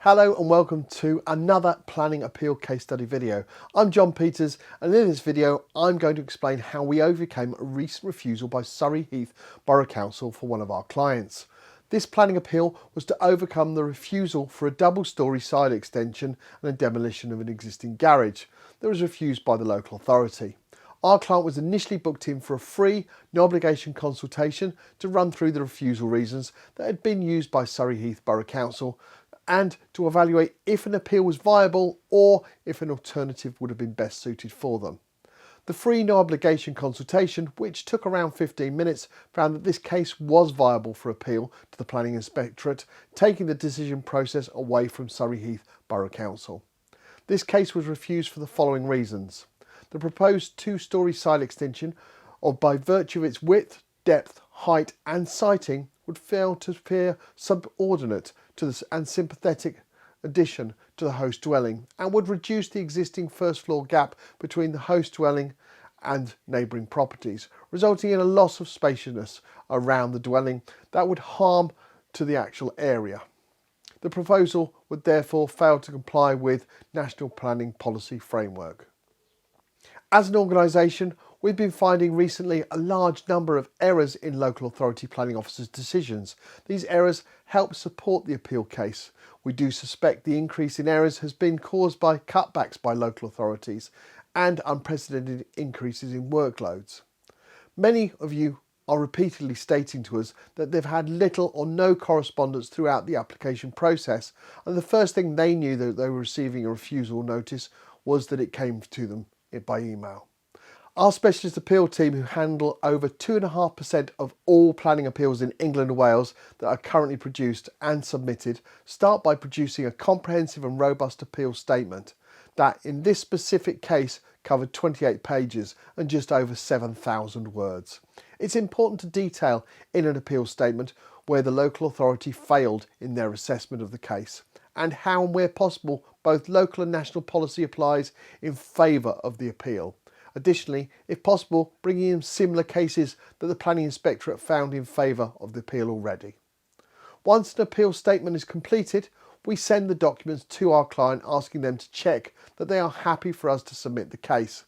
Hello and welcome to another planning appeal case study video. I'm John Peters, and in this video I'm going to explain how we overcame a recent refusal by Surrey Heath Borough Council for one of our clients. This planning appeal was to overcome the refusal for a double-storey side extension and a demolition of an existing garage that was refused by the local authority. Our client was initially booked in for a free, no obligation consultation to run through the refusal reasons that had been used by Surrey Heath Borough Council and to evaluate if an appeal was viable or if an alternative would have been best suited for them. The free no obligation consultation, which took around 15 minutes, found that this case was viable for appeal to the Planning Inspectorate, taking the decision process away from Surrey Heath Borough Council. This case was refused for the following reasons. The proposed two-storey side extension, by virtue of its width, depth, height and siting, would fail to appear subordinate to this and sympathetic addition to the host dwelling, and would reduce the existing first floor gap between the host dwelling and neighbouring properties, resulting in a loss of spaciousness around the dwelling that would harm to the actual area. The proposal would therefore fail to comply with National Planning Policy Framework. As an organisation, we've been finding recently a large number of errors in local authority planning officers' decisions. These errors help support the appeal case. We do suspect the increase in errors has been caused by cutbacks by local authorities and unprecedented increases in workloads. Many of you are repeatedly stating to us that they've had little or no correspondence throughout the application process, and the first thing they knew that they were receiving a refusal notice was that it came to them by email. Our specialist appeal team, who handle over 2.5% of all planning appeals in England and Wales that are currently produced and submitted, start by producing a comprehensive and robust appeal statement that in this specific case covered 28 pages and just over 7,000 words. It's important to detail in an appeal statement where the local authority failed in their assessment of the case, and how and where possible both local and national policy applies in favour of the appeal. Additionally, if possible, bringing in similar cases that the Planning Inspectorate found in favour of the appeal already. Once an appeal statement is completed, we send the documents to our client asking them to check that they are happy for us to submit the case.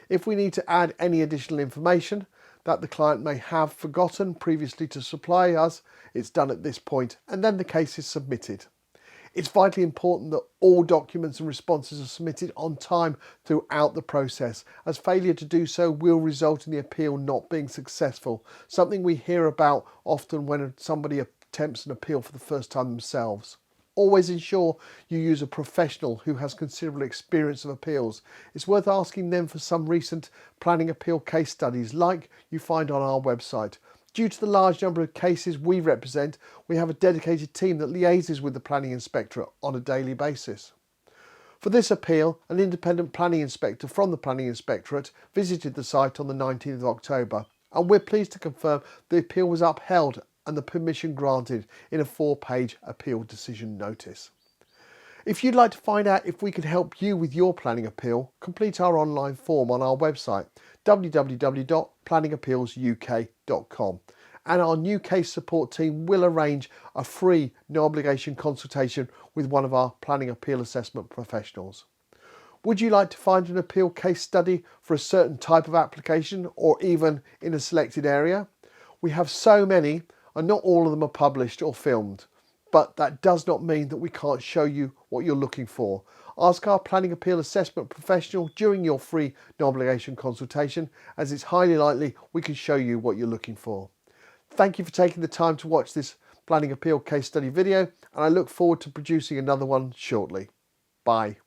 If we need to add any additional information that the client may have forgotten previously to supply us, it's done at this point, and then the case is submitted. It's vitally important that all documents and responses are submitted on time throughout the process, as failure to do so will result in the appeal not being successful, something we hear about often when somebody attempts an appeal for the first time themselves. Always ensure you use a professional who has considerable experience of appeals. It's worth asking them for some recent planning appeal case studies like you find on our website. Due to the large number of cases we represent, we have a dedicated team that liaises with the Planning Inspectorate on a daily basis. For this appeal, an independent planning inspector from the Planning Inspectorate visited the site on the 19th of October, and we're pleased to confirm the appeal was upheld and the permission granted in a 4-page appeal decision notice. If you'd like to find out if we can help you with your planning appeal, complete our online form on our website www.planningappealsuk.com, and our new case support team will arrange a free no obligation consultation with one of our planning appeal assessment professionals. Would you like to find an appeal case study for a certain type of application or even in a selected area? We have so many and not all of them are published or filmed. But that does not mean that we can't show you what you're looking for. Ask our planning appeal assessment professional during your free no obligation consultation, as it's highly likely we can show you what you're looking for. Thank you for taking the time to watch this planning appeal case study video, and I look forward to producing another one shortly. Bye.